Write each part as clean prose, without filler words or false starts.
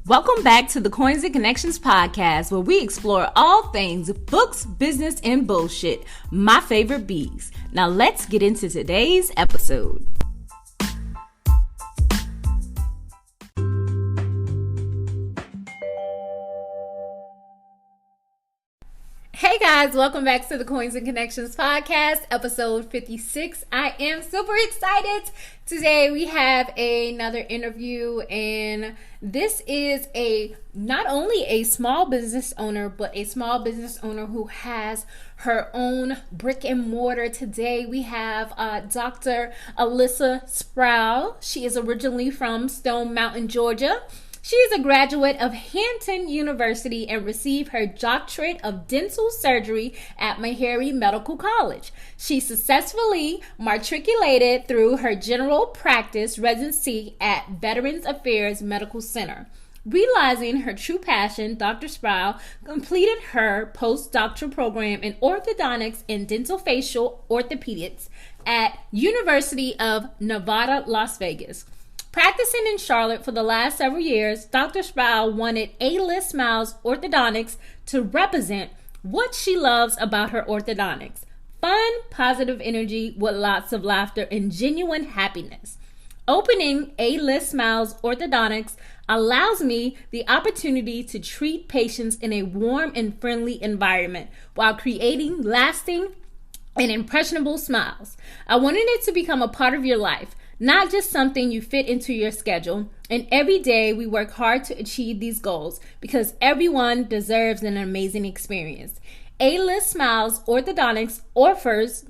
Welcome back to the Coins and Connections podcast, where we explore all things books, business, and bullshit. My favorite bees. Now let's get into today's episode. Hey guys, welcome back to the Coins and Connections podcast, episode 56. I am super excited. Today we have another interview, and this is not only a small business owner, but a small business owner who has her own brick and mortar. Today we have Dr. Alyssa Sproul. She is originally from Stone Mountain, Georgia. She is a graduate of Hampton University and received her doctorate of dental surgery at Meharry Medical College. She successfully matriculated through her general practice residency at Veterans Affairs Medical Center. Realizing her true passion, Dr. Sproul completed her postdoctoral program in orthodontics and dental facial orthopedics at University of Nevada, Las Vegas. Practicing in Charlotte for the last several years, Dr. Sproul wanted A-List Smiles Orthodontics to represent what she loves about her orthodontics: fun, positive energy with lots of laughter and genuine happiness. Opening A-List Smiles Orthodontics allows me the opportunity to treat patients in a warm and friendly environment while creating lasting and impressionable smiles. I wanted it to become a part of your life, not just something you fit into your schedule. And every day we work hard to achieve these goals because everyone deserves an amazing experience. A-List Smiles Orthodontics offers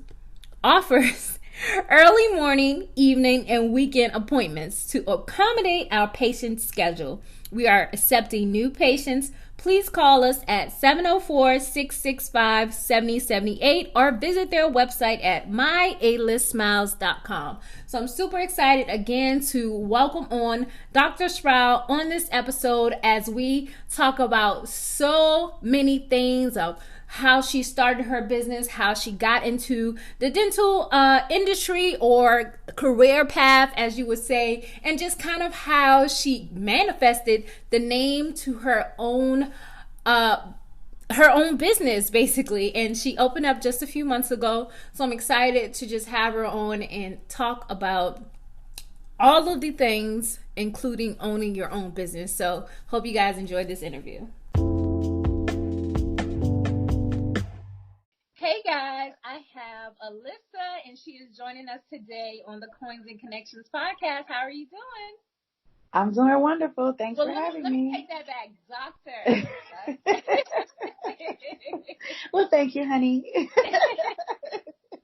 early morning, evening, and weekend appointments to accommodate our patient's schedule. We are accepting new patients. Please call us at 704-665-7078 or visit their website at myalistsmiles.com. So I'm super excited again to welcome on Dr. Sproul on this episode as we talk about so many things of how she started her business, how she got into the dental industry or career path, as you would say, and just kind of how she manifested the name to her own business, basically. And she opened up just a few months ago. So I'm excited to just have her on and talk about all of the things, including owning your own business. So hope you guys enjoyed this interview. Hey guys, I have Alyssa, and she is joining us today on the Coins and Connections podcast. How are you doing? I'm doing wonderful. Thanks for having me. Let me take that back, Doctor. Well, thank you, honey.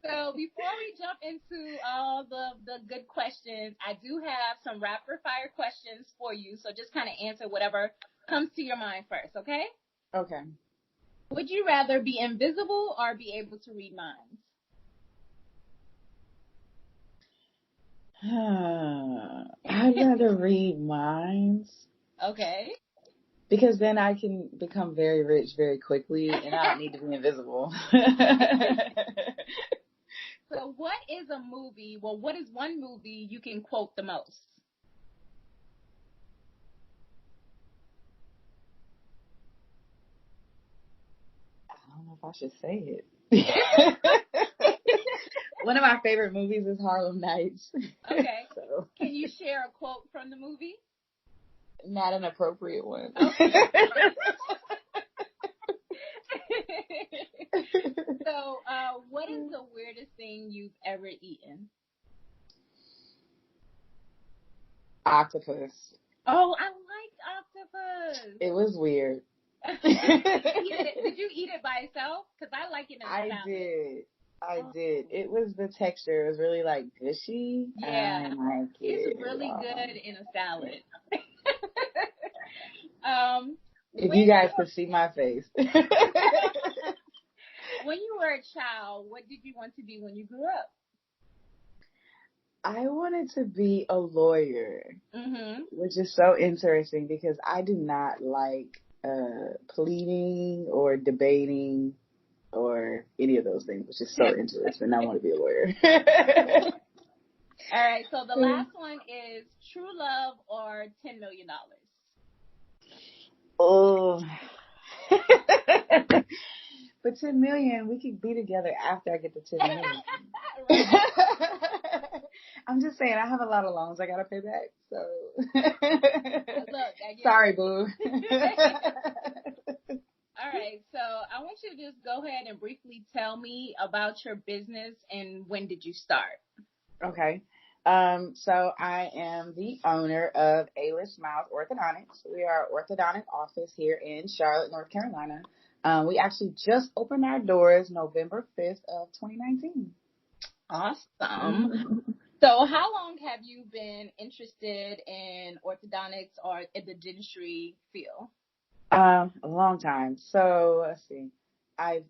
So before we jump into all the good questions, I do have some rapid fire questions for you. So just kind of answer whatever comes to your mind first, okay? Okay. Would you rather be invisible or be able to read minds? I'd rather read minds. Okay. Because then I can become very rich very quickly, and I don't need to be invisible. So what is one movie you can quote the most? I don't know if I should say it. One of my favorite movies is Harlem Nights. Okay. So. Can you share a quote from the movie? Not an appropriate one. Okay. So, what is the weirdest thing you've ever eaten? Octopus. Oh, I liked octopus. It was weird. Did you eat it by itself? Because I like it in a salad. I did. It was the texture. It was really like gushy. Yeah. It's really good in a salad. If you guys could see my face. When you were a child, what did you want to be when you grew up? I wanted to be a lawyer, which is so interesting because I do not like pleading or debating or any of those things, which is so interesting. I want to be a lawyer. All right, so the last one is true love or $10 million. Oh. For 10 million, we could be together after I get the 10 million. I'm just saying, I have a lot of loans I gotta pay back. So, look, sorry, boo. All right, so I want you to just go ahead and briefly tell me about your business and when did you start? Okay. So I am the owner of A-List Smiles Orthodontics. We are an orthodontic office here in Charlotte, North Carolina. We actually just opened our doors November 5th of 2019. Awesome. So how long have you been interested in orthodontics or in the dentistry field? A long time. So let's see. I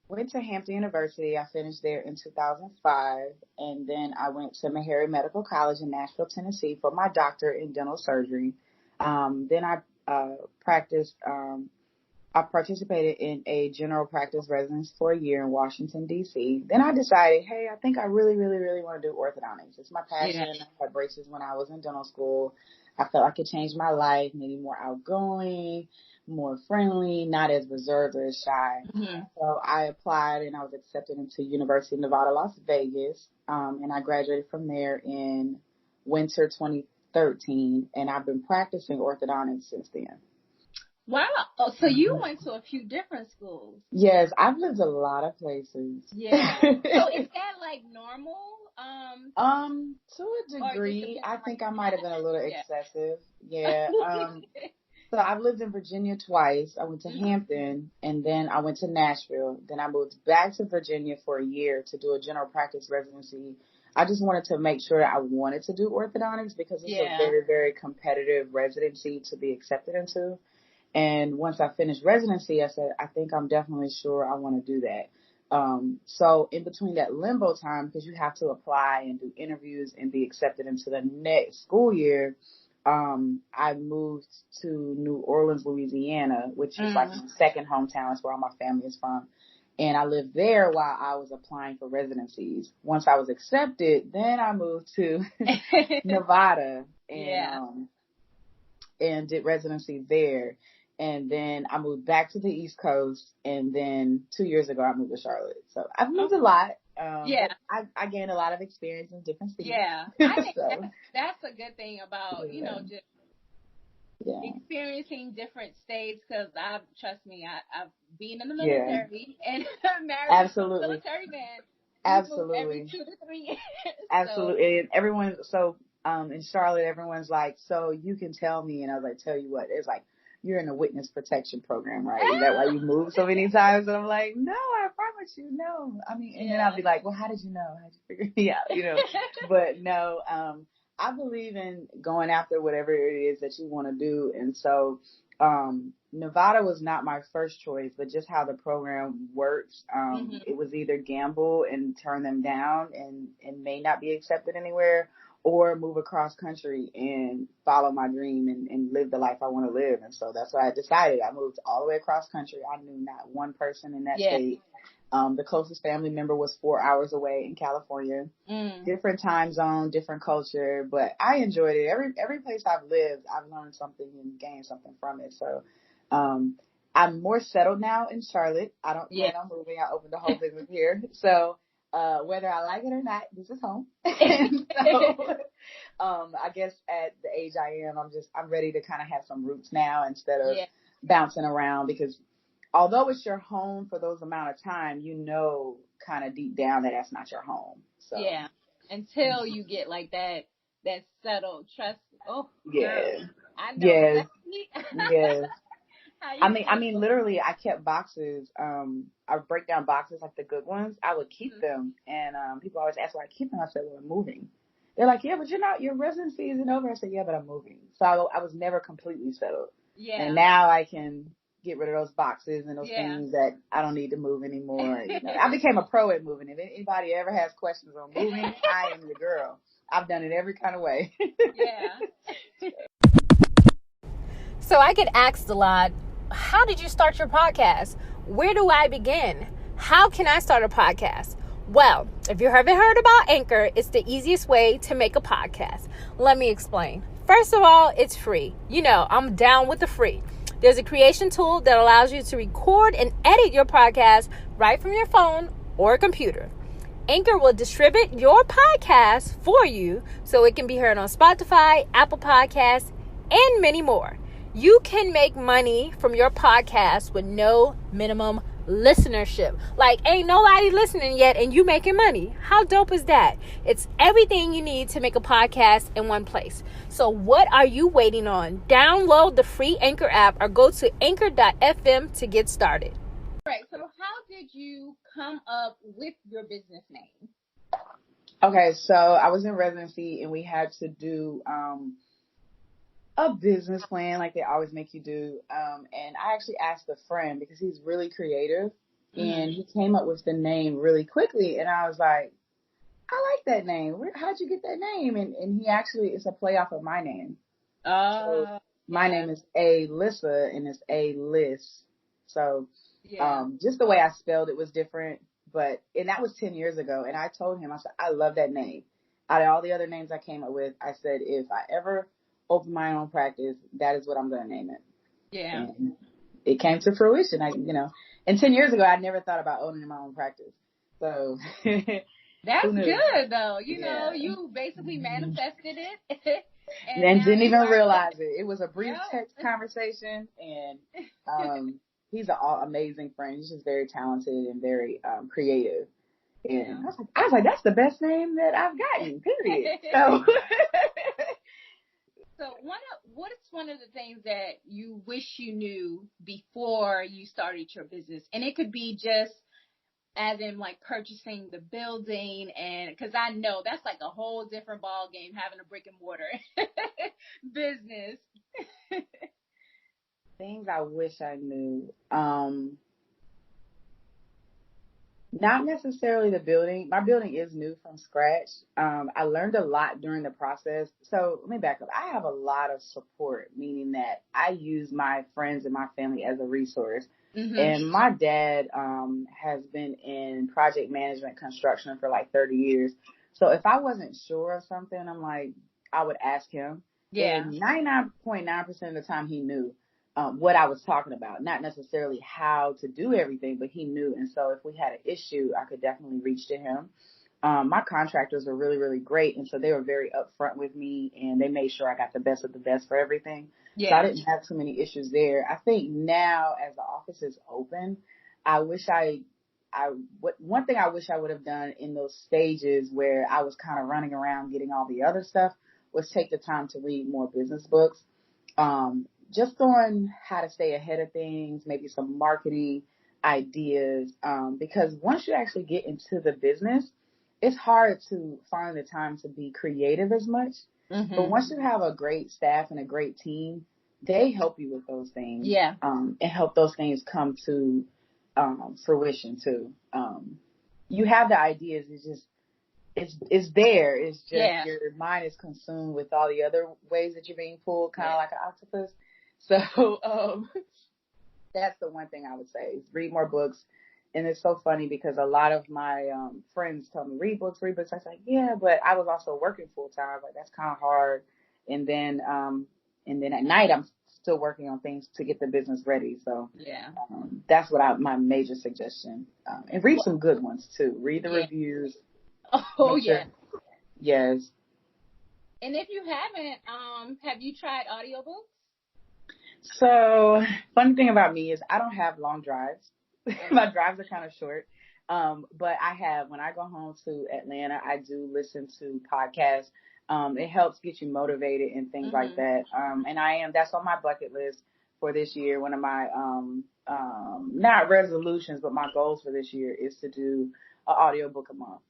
went to Hampton University. I finished there in 2005. And then I went to Meharry Medical College in Nashville, Tennessee for my doctorate in dental surgery. Then I practiced I participated in a general practice residence for a year in Washington, D.C. Then I decided, hey, I think I really, really, really want to do orthodontics. It's my passion. Yeah. I had braces when I was in dental school. I felt like it changed my life, maybe more outgoing, more friendly, not as reserved or as shy. Mm-hmm. So I applied and I was accepted into University of Nevada, Las Vegas. And I graduated from there in winter 2013. And I've been practicing orthodontics since then. Wow. Oh, so you went to a few different schools. Yes, I've lived a lot of places. Yeah. So is that like normal? To a degree. I think I might have been a little excessive. Yeah. So I've lived in Virginia twice. I went to Hampton and then I went to Nashville. Then I moved back to Virginia for a year to do a general practice residency. I just wanted to make sure that I wanted to do orthodontics because it's a very, very competitive residency to be accepted into. And once I finished residency, I said, I think I'm definitely sure I want to do that. So in between that limbo time, because you have to apply and do interviews and be accepted into the next school year, I moved to New Orleans, Louisiana, which is like my second hometown. It's where all my family is from. And I lived there while I was applying for residencies. Once I was accepted, then I moved to Nevada and did residency there. And then I moved back to the East Coast. And then 2 years ago, I moved to Charlotte. So I've moved a lot. I gained a lot of experience in different cities. Yeah. I think that's a good thing about, just experiencing different states. Because trust me, I've been in the military and married a military man. Absolutely. Every 2 to 3 years. Absolutely. And everyone's in Charlotte, everyone's like, so you can tell me. And I was like, tell you what, it's like, you're in a witness protection program, right? Is that why you moved so many times? And I'm like, no, I promise you, no. I mean, and then I'll be like, well, how did you know? How'd you figure me out? But no, I believe in going after whatever it is that you want to do. And so, Nevada was not my first choice, but just how the program works, it was either gamble and turn them down and may not be accepted anywhere, or move across country and follow my dream and live the life I want to live. And so that's why I decided. I moved all the way across country. I knew not one person in that state. The closest family member was 4 hours away in California. Different time zone, different culture, but I enjoyed it. Every place I've lived, I've learned something and gained something from it. So I'm more settled now in Charlotte. I don't plan on moving. I opened the whole business here. So whether I like it or not, this is home. And so, I guess at the age I am, I'm ready to kind of have some roots now instead of bouncing around, because although it's your home for those amount of time, kind of deep down that that's not your home. So until you get like that settled trust. Oh, yeah. Girl, I know. Yes. I mean, literally, I kept boxes. I would break down boxes, like the good ones. I would keep them, and people always ask why I keep them. I said, well, I'm moving. They're like, yeah, but your residency isn't over. I said, yeah, but I'm moving. So I was never completely settled. Yeah. And now I can get rid of those boxes and those things that I don't need to move anymore. I became a pro at moving. If anybody ever has questions on moving, I am the girl. I've done it every kind of way. So I get asked a lot, how did you start your podcast? Where do I begin? How can I start a podcast? Well, if you haven't heard about Anchor, it's the easiest way to make a podcast. Let me explain. First of all, it's free. You know, I'm down with the free. There's a creation tool that allows you to record and edit your podcast right from your phone or computer. Anchor will distribute your podcast for you so it can be heard on Spotify, Apple Podcasts, and many more. You can make money from your podcast with no minimum listenership. Like, ain't nobody listening yet and you making money. How dope is that? It's everything you need to make a podcast in one place. So what are you waiting on? Download the free Anchor app or go to anchor.fm to get started. Right. So how did you come up with your business name? Okay, so I was in residency and we had to do a business plan like they always make you do. And I actually asked a friend because he's really creative, and he came up with the name really quickly. And I was like, I like that name. How'd you get that name? And he actually, it's a play off of my name. So my name is Alyssa and it's A-Liss. So just the way I spelled it was different. And that was 10 years ago. And I told him, I said, I love that name. Out of all the other names I came up with, I said, if I ever open my own practice, that is what I'm going to name it. Yeah. And it came to fruition. And 10 years ago, I never thought about owning my own practice. So that's good though. You know, you basically manifested it. and didn't even realize it. It was a brief text conversation, and he's an amazing friend. He's just very talented and very creative. And I was like, that's the best name that I've gotten, period. So what is one of the things that you wish you knew before you started your business? And it could be just as in like purchasing the building, and because I know that's like a whole different ball game, having a brick and mortar business. Things I wish I knew. Not necessarily the building. My building is new from scratch. I learned a lot during the process. So let me back up. I have a lot of support, meaning that I use my friends and my family as a resource. Mm-hmm. And my dad has been in project management construction for like 30 years. So if I wasn't sure of something, I would ask him. Yeah. And 99.9% of the time he knew what I was talking about. Not necessarily how to do everything, but he knew. And so if we had an issue, I could definitely reach to him. My contractors were really, really great. And so they were very upfront with me, and they made sure I got the best of the best for everything. Yeah. So I didn't have too many issues there. I think now as the office is open, one thing I wish I would have done in those stages where I was kind of running around getting all the other stuff was take the time to read more business books. Just on how to stay ahead of things, maybe some marketing ideas, because once you actually get into the business, it's hard to find the time to be creative as much. Mm-hmm. But once you have a great staff and a great team, they help you with those things. Yeah. And help those things come to fruition too. You have the ideas, it's there. It's just your mind is consumed with all the other ways that you're being pulled, kind of like an octopus. So that's the one thing I would say is read more books. And it's so funny because a lot of my friends tell me, read books. I was like, yeah, but I was also working full time. I was like, that's kind of hard. And then at night, I'm still working on things to get the business ready. So that's my major suggestion. And read some good ones too. Read the reviews. Oh, yeah. Yes. And if you haven't, have you tried audiobooks? So, funny thing about me is I don't have long drives. My drives are kind of short. But when I go home to Atlanta, I do listen to podcasts. It helps get you motivated and things like that. And that's on my bucket list for this year. One of my, not resolutions, but my goals for this year is to do an audiobook a month,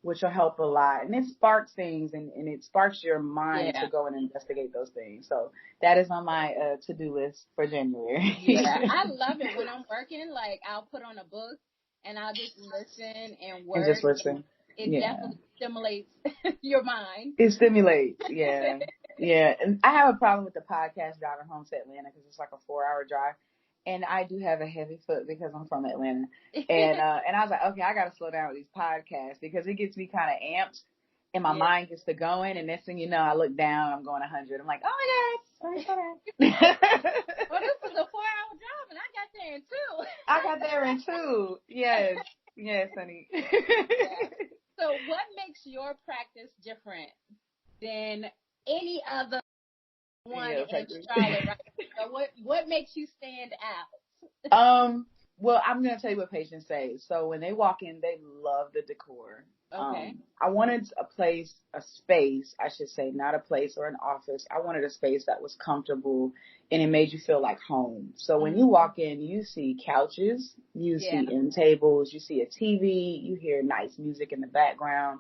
which will help a lot. And it sparks things and it sparks your mind to go and investigate those things. So that is on my to-do list for January. Yeah, I love it when I'm working. Like, I'll put on a book and I'll just listen and work. And just listen. It definitely stimulates your mind. It stimulates, yeah. Yeah, and I have a problem with the podcast driving home to Atlanta because it's like a 4-hour drive. And I do have a heavy foot because I'm from Atlanta. And I was like, okay, I got to slow down with these podcasts because it gets me kind of amped. and my mind gets to going, and next thing you know, I look down, I'm going 100. I'm like, oh my God, sorry. Well, this is a 4-hour job, and I got there in 2. I got there in 2. Yes, honey. Yeah. So, what makes your practice different than any other one in Charlotte? Right? So, what makes you stand out? Well, I'm going to tell you what patients say. So when they walk in, they love the decor. Okay. I wanted a space, I should say, not a place or an office. I wanted a space that was comfortable and it made you feel like home. So when you walk in, you see couches, you see end tables, you see a TV, you hear nice music in the background.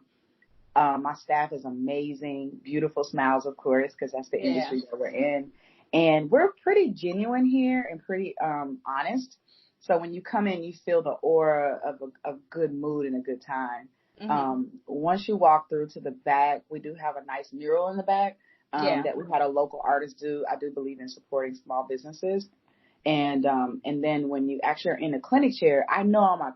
My staff is amazing, beautiful smiles, of course, because that's the industry that we're in. And we're pretty genuine here and pretty honest. So when you come in, you feel the aura of a good mood and a good time. Once you walk through to the back, we do have a nice mural in the back that we had a local artist do. I do believe in supporting small businesses. And then when you actually are in the clinic chair, I know all my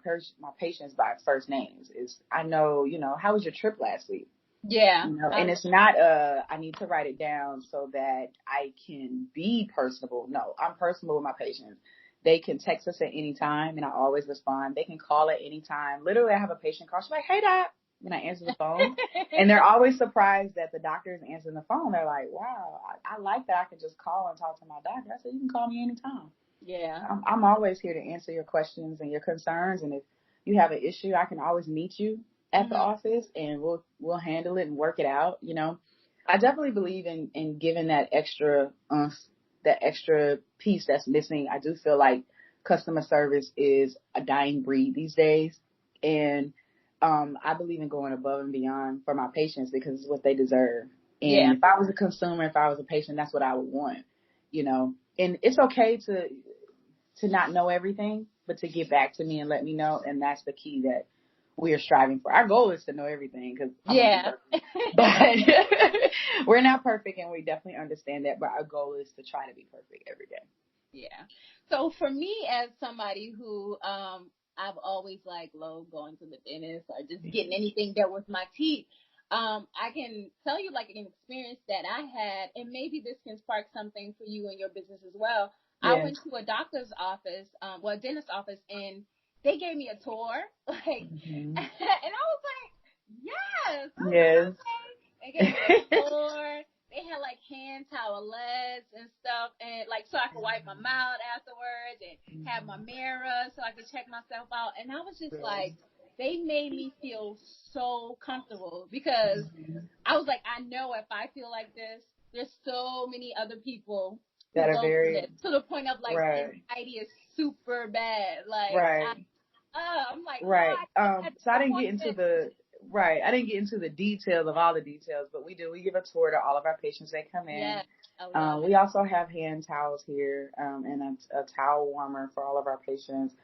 patients by first names. I know, how was your trip last week? Yeah. And it's not I need to write it down so that I can be personable. No, I'm personable with my patients. They can text us at any time and I always respond. They can call at any time. Literally, I have a patient call. She's like, hey, doc. When I answer the phone, and they're always surprised that the doctor is answering the phone. They're like, wow, I like that I can just call and talk to my doctor. I said, you can call me anytime. Yeah. I'm always here to answer your questions and your concerns. And if you have an issue, I can always meet you at the office and we'll handle it and work it out. I definitely believe in giving that extra piece that's missing. I do feel like customer service is a dying breed these days. And I believe in going above and beyond for my patients because it's what they deserve. And if I was a consumer, if I was a patient, that's what I would want, And it's okay to not know everything, but to get back to me and let me know. And that's the key that we are striving for. Our goal is to know everything because but we're not perfect and we definitely understand that. But our goal is to try to be perfect every day. Yeah. So for me, as somebody who I've always loved going to the dentist or just getting anything done with my teeth, I can tell you an experience that I had, and maybe this can spark something for you and your business as well. Yeah. I went to a doctor's office, a dentist's office, and they gave me a tour, and I was like, yes. Yes. They gave me a tour. They had hand towelettes and stuff, and so I could wipe my mouth afterwards, and have my mirror so I could check myself out. And I was just they made me feel so comfortable because I was like, I know if I feel like this, there's so many other people that are very to the point of anxiety is super bad. I'm like, so I didn't get into I didn't get into the details of all the details, but we give a tour to all of our patients that come in. Yeah. We also have hand towels here, and a towel warmer for all of our patients.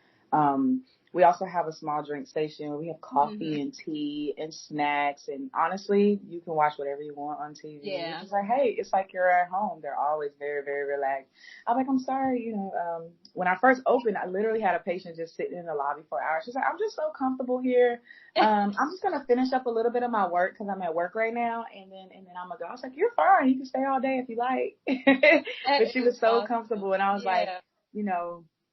We also have a small drink station. We have coffee and tea and snacks. And honestly, you can watch whatever you want on TV. Yeah. It's like, hey, it's like you're at home. They're always very, very relaxed. I'm like, I'm sorry, when I first opened, I literally had a patient just sitting in the lobby for hours. She's like, I'm just so comfortable here. I'm just going to finish up a little bit of my work because I'm at work right now. And then I'm going to go. I was like, you're fine. You can stay all day if you like. But she was so comfortable. And I was like,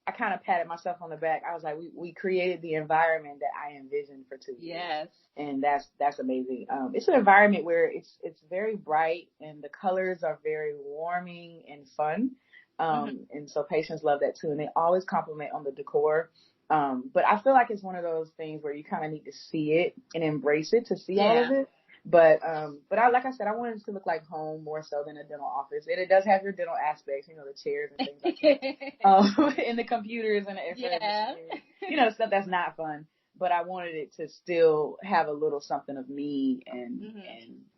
I kind of patted myself on the back. I was like, we created the environment that I envisioned for 2 years. Yes. And that's amazing. It's an environment where it's very bright and the colors are very warming and fun. And so patients love that too. And they always compliment on the decor. But I feel like it's one of those things where you kind of need to see it and embrace it to see all of it. But like I said, I wanted it to look like home more so than a dental office. And it does have your dental aspects, the chairs and things like that. And the computers and the X-ray machine, stuff that's not fun. But I wanted it to still have a little something of me and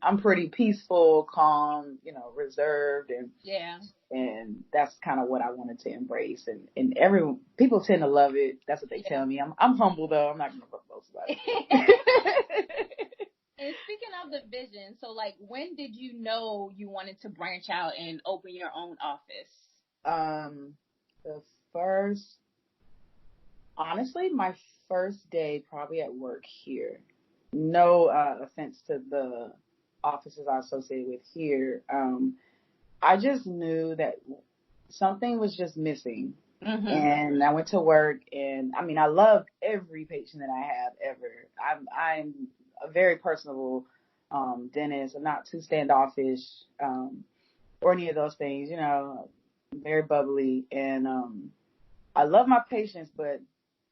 I'm pretty peaceful, calm, reserved and that's kind of what I wanted to embrace. And people tend to love it. That's what they tell me. I'm humble though. I'm not going to boast about it. And speaking of the vision, so when did you know you wanted to branch out and open your own office? Honestly, my first day probably at work here. no offense to the offices I associate with here. I just knew that something was just missing. Mm-hmm. And I went to work, and I mean, I love every patient that I have ever. I'm a very personable dentist. I'm not too standoffish or any of those things. Very bubbly, and I love my patients, but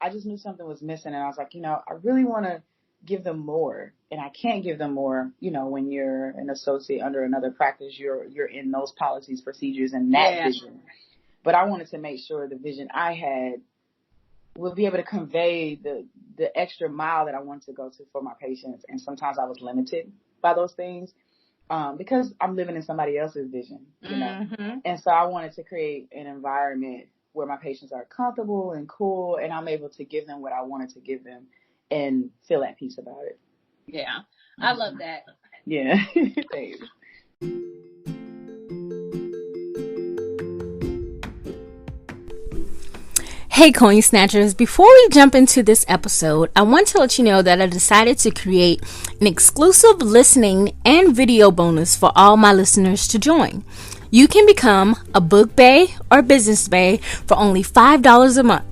I just knew something was missing, and I was like, I really want to give them more, and I can't give them more. When you're an associate under another practice, you're in those policies, procedures, and that vision. But I wanted to make sure the vision I had would be able to convey the extra mile that I wanted to go to for my patients, and sometimes I was limited by those things because I'm living in somebody else's vision, Mm-hmm. And so I wanted to create an environment where my patients are comfortable and cool, and I'm able to give them what I wanted to give them and feel at peace about it. Yeah, I love that. Yeah. Thanks. Hey Coin Snatchers, before we jump into this episode, I want to let you know that I decided to create an exclusive listening and video bonus for all my listeners to join. You can become a book bae or business bae for only $5 a month.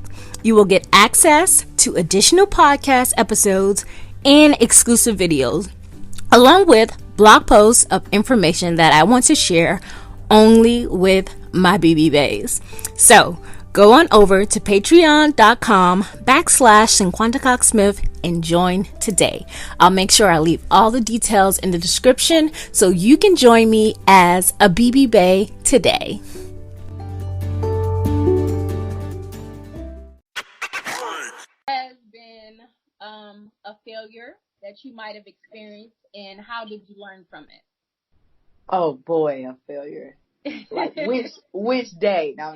You will get access to additional podcast episodes and exclusive videos, along with blog posts of information that I want to share only with my BB Bays. So, go on over to patreon.com/50 Cox-Smith and join today. I'll make sure I leave all the details in the description so you can join me as a BB Bae today. Has been a failure that you might have experienced, and how did you learn from it? Oh boy, a failure. Like which day? No,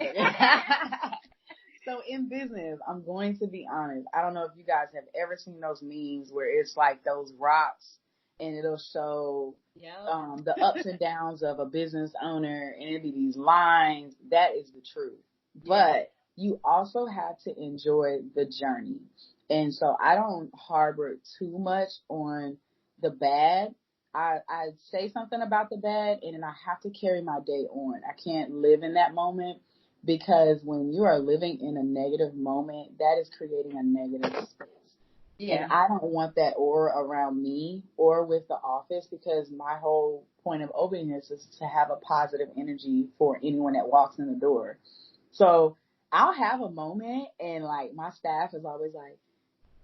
So in business, I'm going to be honest. I don't know if you guys have ever seen those memes where it's like those rocks and it'll show the ups and downs of a business owner, and it'll be these lines. That is the truth. But you also have to enjoy the journey. And so I don't harbor too much on the bad. I say something about the bad, and then I have to carry my day on. I can't live in that moment, because when you are living in a negative moment, that is creating a negative space. Yeah. And I don't want that aura around me or with the office, because my whole point of opening this is to have a positive energy for anyone that walks in the door. So I'll have a moment, and like my staff is always like,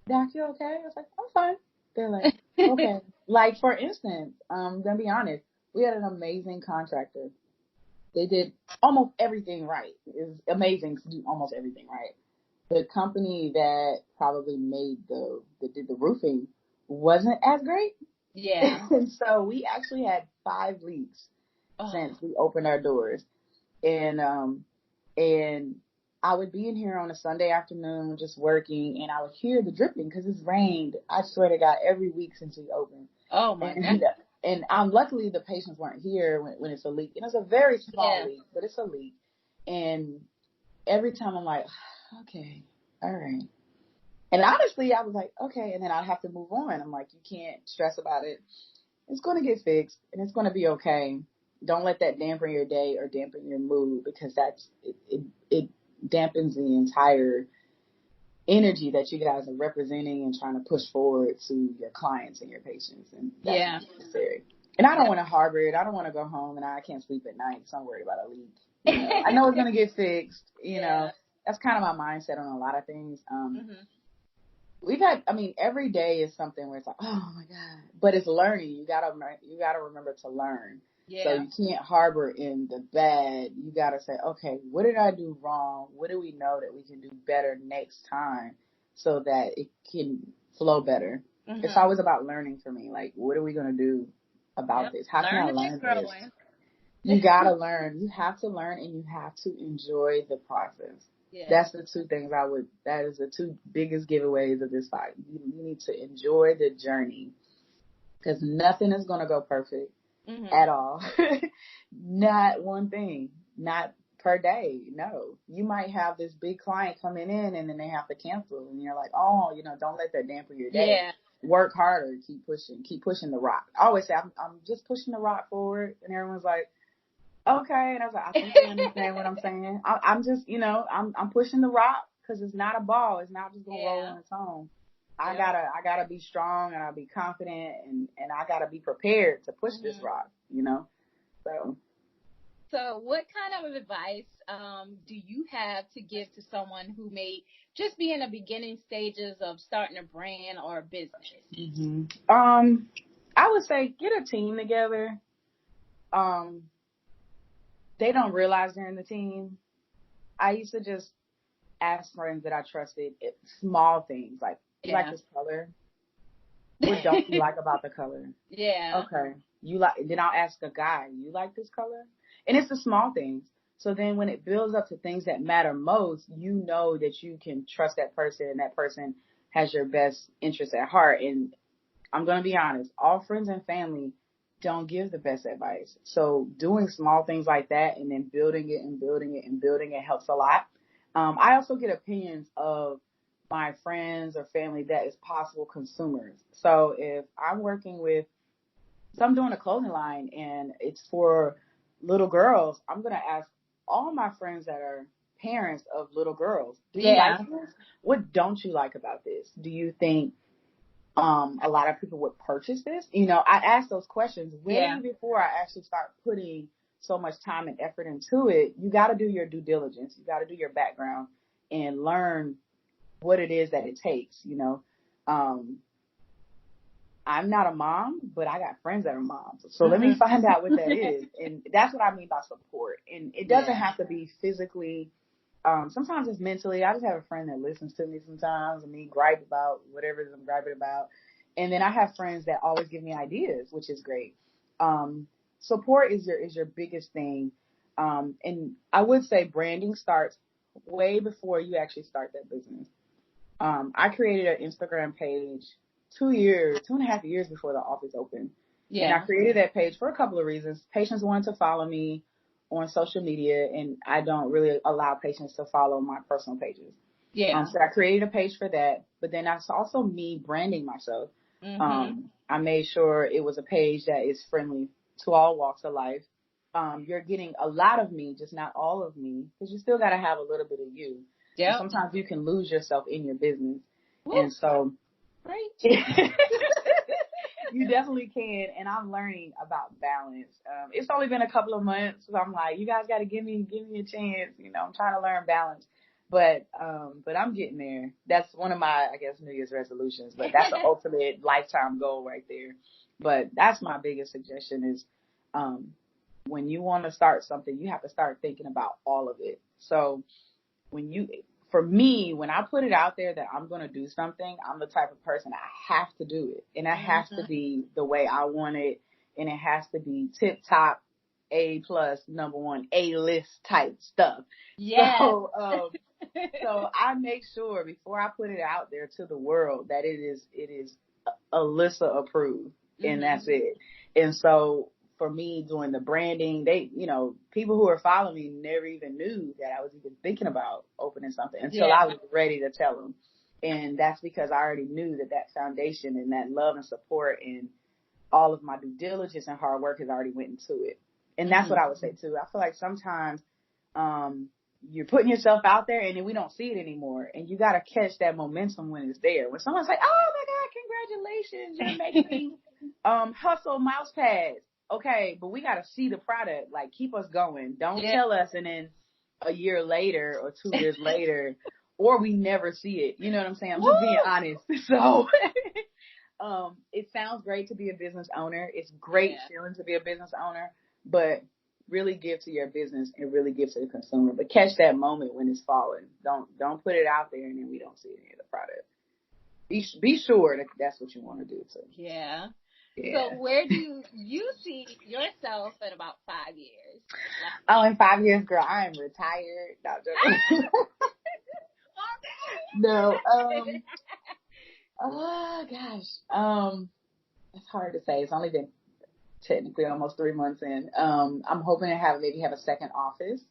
Doc, you okay? I was like, I'm fine. They're like, okay. Like, for instance, I'm going to be honest, we had an amazing contractor. They did almost everything right. It was amazing to do almost everything right. The company that probably did the roofing wasn't as great. Yeah. And so we actually had 5 leaks since we opened our doors. And I would be in here on a Sunday afternoon just working, and I would hear the dripping because it's rained, I swear to God, every week since we opened. Oh my God. And luckily the patients weren't here when it's a leak. And it's a very small leak, but it's a leak. And every time I'm like, okay, all right. And honestly, I was like, okay. And then I'd have to move on. I'm like, you can't stress about it. It's going to get fixed, and it's going to be okay. Don't let that dampen your day or dampen your mood, because it dampens the entire energy that you guys are representing and trying to push forward to your clients and your patients. And that's not necessary. And I don't want to harbor it. I don't want to go home and I can't sleep at night because I'm worried about a leak. I know it's going to get fixed. You know, that's kind of my mindset on a lot of things. We've had, every day is something where it's like, oh my God, but it's learning. You gotta remember to learn. Yeah. So you can't harbor in the bad. You gotta say, okay, what did I do wrong? What do we know that we can do better next time so that it can flow better? Mm-hmm. It's always about learning for me. Like, what are we gonna do about this? How can I learn this? You gotta learn. You have to learn, and you have to enjoy the process. Yeah. That's the 2 things that is the 2 biggest giveaways of this fight. You need to enjoy the journey, because nothing is going to go perfect at all. Not one thing, not per day. No, you might have this big client coming in and then they have to cancel, and you're like, oh, don't let that dampen your day. Yeah. work harder, keep pushing the rock. I always say, I'm just pushing the rock forward. And everyone's like, okay. And I was like, I think they understand what I'm saying. I'm just, I'm pushing the rock because it's not a ball. It's not just going to roll on its own. I gotta be strong and I'll be confident and I gotta be prepared to push this rock, So what kind of advice do you have to give to someone who may just be in the beginning stages of starting a brand or a business? Mm-hmm. I would say get a team together. They don't realize they're in the team. I used to just ask friends that I trusted small things like, you like this color? What don't you like about the color? Yeah. Okay. Then I'll ask a guy, you like this color? And it's the small things. So then when it builds up to things that matter most, you know that you can trust that person and that person has your best interest at heart. And I'm going to be honest, all friends and family don't give the best advice. So doing small things like that and then building it and building it and building it helps a lot. I also get opinions of my friends or family that is possible consumers. So if I'm doing a clothing line and it's for little girls, I'm going to ask all my friends that are parents of little girls, do you like this? What don't you like about this? Do you think a lot of people would purchase this? I ask those questions way before I actually start putting so much time and effort into it. You got to do your due diligence. You got to do your background and learn what it is that it takes. I'm not a mom, but I got friends that are moms. So let me find out what that is. And that's what I mean by support. And it doesn't have to be physically. Sometimes it's mentally. I just have a friend that listens to me sometimes and me gripe about whatever it is I'm griping about. And then I have friends that always give me ideas, which is great. Support is your biggest thing. And I would say branding starts way before you actually start that business. I created an Instagram page 2.5 years before the office opened. Yeah. And I created that page for a couple of reasons. Patients wanted to follow me on social media, and I don't really allow patients to follow my personal pages. Yeah. So I created a page for that, but then that's also me branding myself. Mm-hmm. I made sure it was a page that is friendly to all walks of life. You're getting a lot of me, just not all of me, because you still got to have a little bit of you. Yeah. Sometimes you can lose yourself in your business. Woo. And so. Right. You definitely can. And I'm learning about balance. It's only been a couple of months. So I'm like, you guys got to give me a chance. I'm trying to learn balance, but I'm getting there. That's one of my, I guess, New Year's resolutions, but that's the ultimate lifetime goal right there. But that's my biggest suggestion is, when you want to start something, you have to start thinking about all of it. So for me, when I put it out there that I'm going to do something, I'm the type of person I have to do it. And it has to be the way I want it. And it has to be tip top, A+, number one, A-list type stuff. Yeah. So I make sure before I put it out there to the world that it is Alyssa approved. And that's it. And so for me doing the branding, people who are following me never even knew that I was even thinking about opening something until I was ready to tell them. And that's because I already knew that foundation and that love and support and all of my due diligence and hard work has already went into it. And that's what I would say too. I feel like sometimes, you're putting yourself out there and then we don't see it anymore. And you got to catch that momentum when it's there. When someone's like, oh my God, congratulations, you're making hustle mouse pads. Okay, but we got to see the product. Like, keep us going. Don't tell us and then a year later or 2 years later, or we never see it. You know what I'm saying? I'm just being honest. So it sounds great to be a business owner. It's great feeling to be a business owner, but really give to your business and really give to the consumer. But catch that moment when it's falling. Don't put it out there and then we don't see any of the product. Be sure that that's what you want to do too. Yeah. Yeah. So where do you see yourself in about 5 years? Oh, in 5 years, girl, I am retired. No, oh gosh. It's hard to say. It's only been technically almost 3 months in. I'm hoping to maybe have a second office.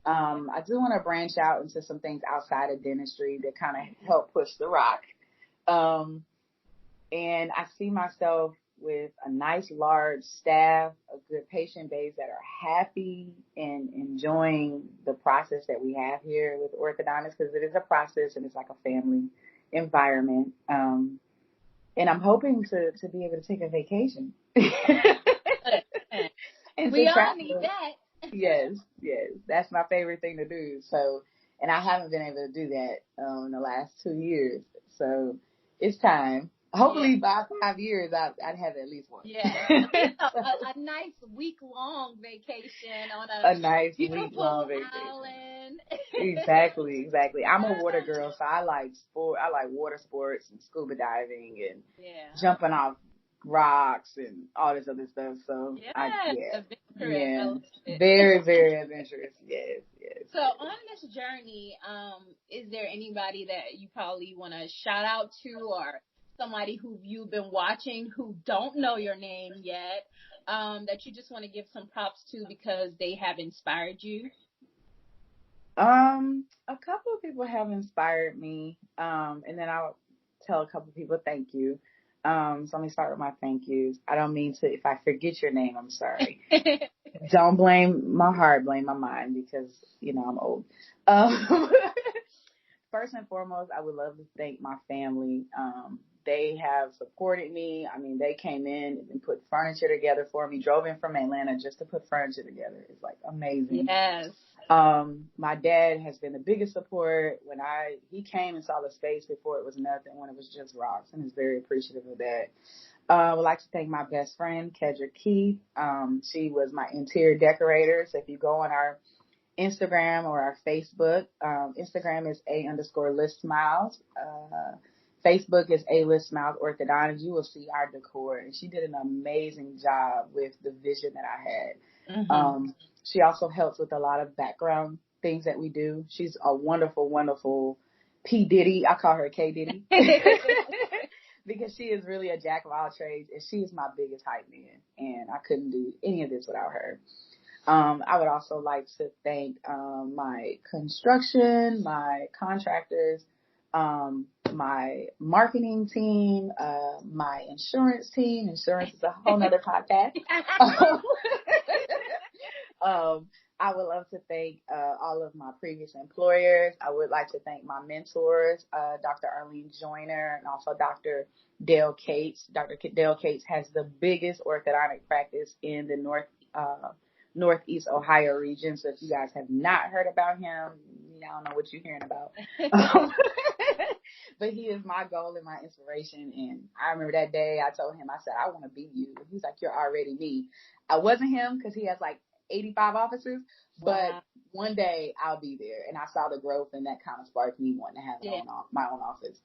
I do want to branch out into some things outside of dentistry that kind of help push the rock. And I see myself with a nice large staff, a good patient base that are happy and enjoying the process that we have here with orthodontists, because it is a process and it's like a family environment. And I'm hoping to be able to take a vacation. And we all need that. Yes. That's my favorite thing to do. So, and I haven't been able to do that in the last 2 years. So it's time. Hopefully by 5 years, I'd have at least one. Yeah. a nice week-long vacation on a nice beautiful island. Exactly. I'm a water girl, so I like water sports and scuba diving and jumping off rocks and all this other stuff. So adventurous. Very, very adventurous. Yes. So on this journey, is there anybody that you probably want to shout out to, or somebody who you've been watching who don't know your name yet, that you just want to give some props to because they have inspired you? A couple of people have inspired me, and then I'll tell a couple of people thank you. So let me start with my thank yous. I don't mean to, if I forget your name, I'm sorry. Don't blame my heart, blame my mind, because, I'm old. First and foremost, I would love to thank my family. They have supported me. I mean, they came in and put furniture together for me, drove in from Atlanta just to put furniture together. It's like amazing. Yes. My dad has been the biggest support. He came and saw the space before it was nothing, when it was just rocks, and is very appreciative of that. I would like to thank my best friend, Kedra Keith. She was my interior decorator. So if you go on our Instagram or our Facebook, Instagram is _list_smiles. Facebook is A-List Smiles Orthodontics. You will see our decor, and she did an amazing job with the vision that I had. Mm-hmm. She also helps with a lot of background things that we do. She's a wonderful, wonderful P. Diddy. I call her K. Diddy. Because she is really a jack of all trades, and she is my biggest hype man, and I couldn't do any of this without her. I would also like to thank my construction, my contractors, my marketing team, my insurance team. Insurance is a whole nother podcast. I would love to thank all of my previous employers. I would like to thank my mentors, Dr. Arlene Joyner and also Dr. Dale Cates. Dr. Dale Cates has the biggest orthodontic practice in the Northeast Ohio region. So if you guys have not heard about him, I don't know what you're hearing about. But he is my goal and my inspiration. And I remember that day I told him, I said, I want to be you. He's like, you're already me. I wasn't him because he has like 85 offices, but one day I'll be there. And I saw the growth, and that kind of sparked me wanting to have my own office.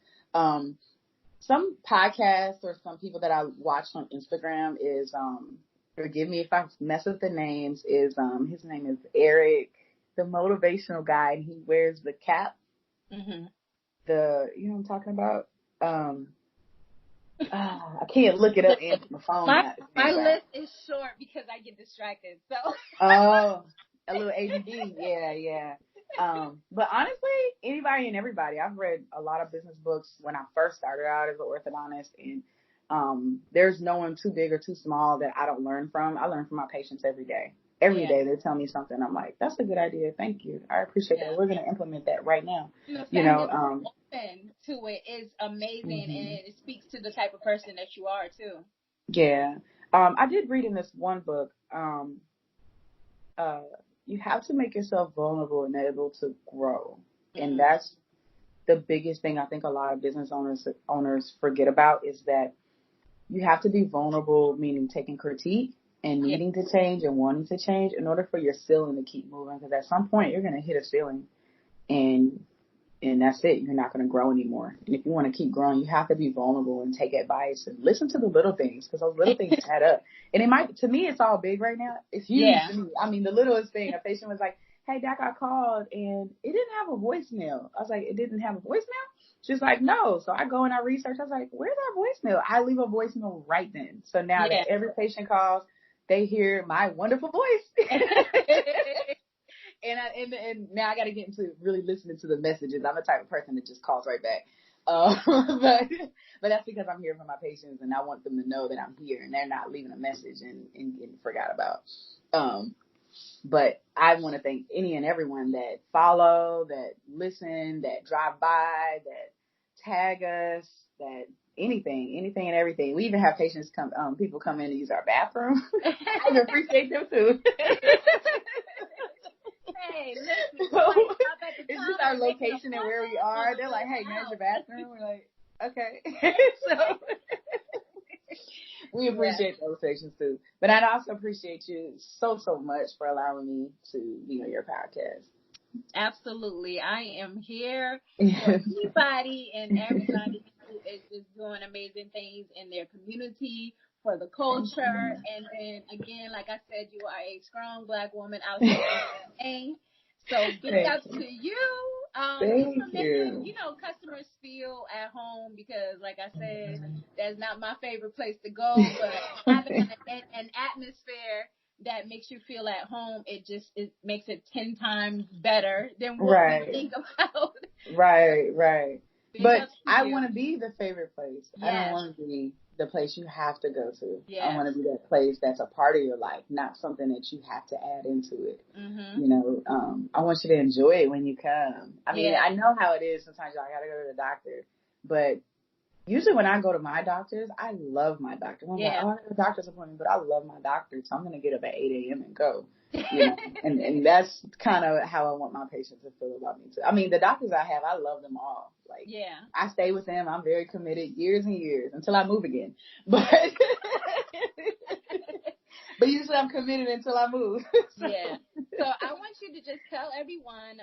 Some podcasts or some people that I watched on Instagram is, forgive me if I mess up the names, is his name is Eric, the motivational guy, and he wears the cap. Mm-hmm. You know what I'm talking about? I can't look it up in my phone. My list is short because I get distracted. So. Oh, a little ADD. Yeah. But honestly, anybody and everybody. I've read a lot of business books when I first started out as an orthodontist, and there's no one too big or too small that I don't learn from. I learn from my patients every day. Every day they tell me something. I'm like, that's a good idea. Thank you. I appreciate that. We're going to implement that right now. Open to it is amazing, mm-hmm. and it speaks to the type of person that you are too. Yeah. I did read in this one book, you have to make yourself vulnerable and able to grow. Mm-hmm. And that's the biggest thing I think a lot of business owners forget about, is that you have to be vulnerable, meaning taking critique and needing to change and wanting to change in order for your ceiling to keep moving. Because at some point you're going to hit a ceiling, and that's it. You're not going to grow anymore. And if you want to keep growing, you have to be vulnerable and take advice and listen to the little things, because those little things add up. And to me, it's all big right now. It's huge to me. I mean, the littlest thing, a patient was like, hey, doc, I called and it didn't have a voicemail. I was like, it didn't have a voicemail? She's like, no. So I go and I research. I was like, where's our voicemail? I leave a voicemail right then. So now that every patient calls, they hear my wonderful voice. And now I got to get into really listening to the messages. I'm the type of person that just calls right back. But that's because I'm here for my patients, and I want them to know that I'm here, and they're not leaving a message and getting forgot about. But I want to thank any and everyone that follow, that listen, that drive by, that tag us, that anything and everything. We even have patients people come in to use our bathroom. I appreciate them too. Hey, listen, so, it's just our location and where we are. They're like, hey, there's your bathroom. We're like, okay. So we appreciate those patients too. But I also appreciate you so much for allowing me to be on your podcast. Absolutely. I am here for anybody and everybody who is just doing amazing things in their community, for the culture. And then again, like I said, you are a strong Black woman out here. So big ups to you. Thank you. You know, customers feel at home because, like I said, that's not my favorite place to go, but having an atmosphere that makes you feel at home, it makes it 10 times better than what we think about. Right. But I want to be the favorite place. Yes. I don't want to be the place you have to go to. Yes. I want to be that place that's a part of your life, not something that you have to add into it. Mm-hmm. You know, I want you to enjoy it when you come. I mean, I know how it is. Sometimes I got to go to the doctor, but usually when I go to my doctors, I love my doctor. I'm like, oh, I have a doctor's appointment, but I love my doctor, so I'm going to get up at 8 a.m. and go. You know, and that's kind of how I want my patients to feel about me too. I mean, the doctors I have, I love them all. Like, I stay with them. I'm very committed years and years until I move again. But usually I'm committed until I move. So I want you to just tell everyone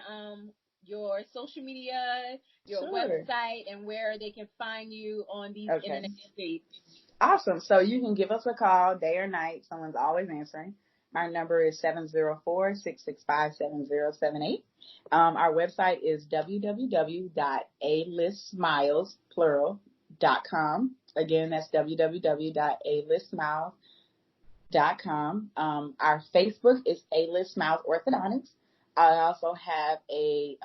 your social media, your website, and where they can find you on these internet streets. Awesome. So you can give us a call day or night. Someone's always answering. My number is 704-665-7078. Our website is www.alysmiles.com. Again, that's www.alysmiles.com. Our Facebook is A-List Smiles Orthodontics. I also have a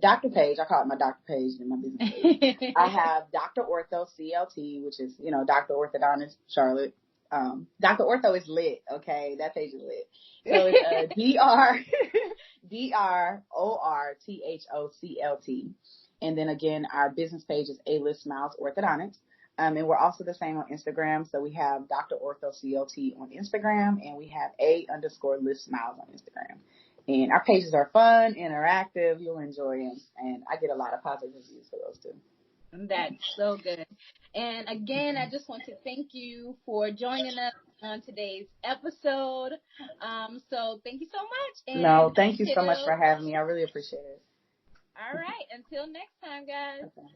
doctor page. I call it my doctor page in my business page. I have Dr. Ortho CLT, which is, Dr. Orthodontist Charlotte. Dr. Ortho is lit, okay? That page is lit. So it's DRORTHOCLT. And then again, our business page is A-List Smiles Orthodontics. And we're also the same on Instagram. So we have Dr. Ortho CLT on Instagram, and we have _List Smiles on Instagram. And our pages are fun, interactive. You'll enjoy them. And I get a lot of positive reviews for those too. That's so good. And again, I just want to thank you for joining us on today's episode. So thank you so much. And thank you so much for having me. I really appreciate it. All right. Until next time, guys. Okay.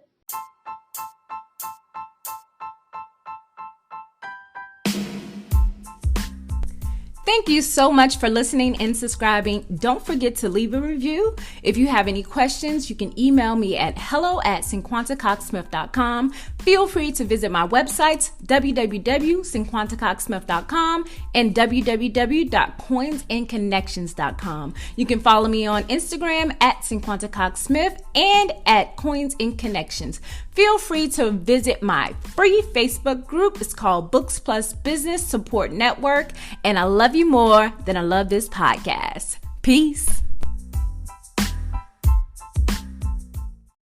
Thank you so much for listening and subscribing. Don't forget to leave a review. If you have any questions, you can email me at hello@cinquantacoxsmith.com. Feel free to visit my websites, www.cinquantacoxsmith.com and www.coinsandconnections.com. You can follow me on Instagram at cinquantacoxsmith and at Coins and Connections. Feel free to visit my free Facebook group. It's called Books Plus Business Support Network. And I love you more than I love this podcast. Peace.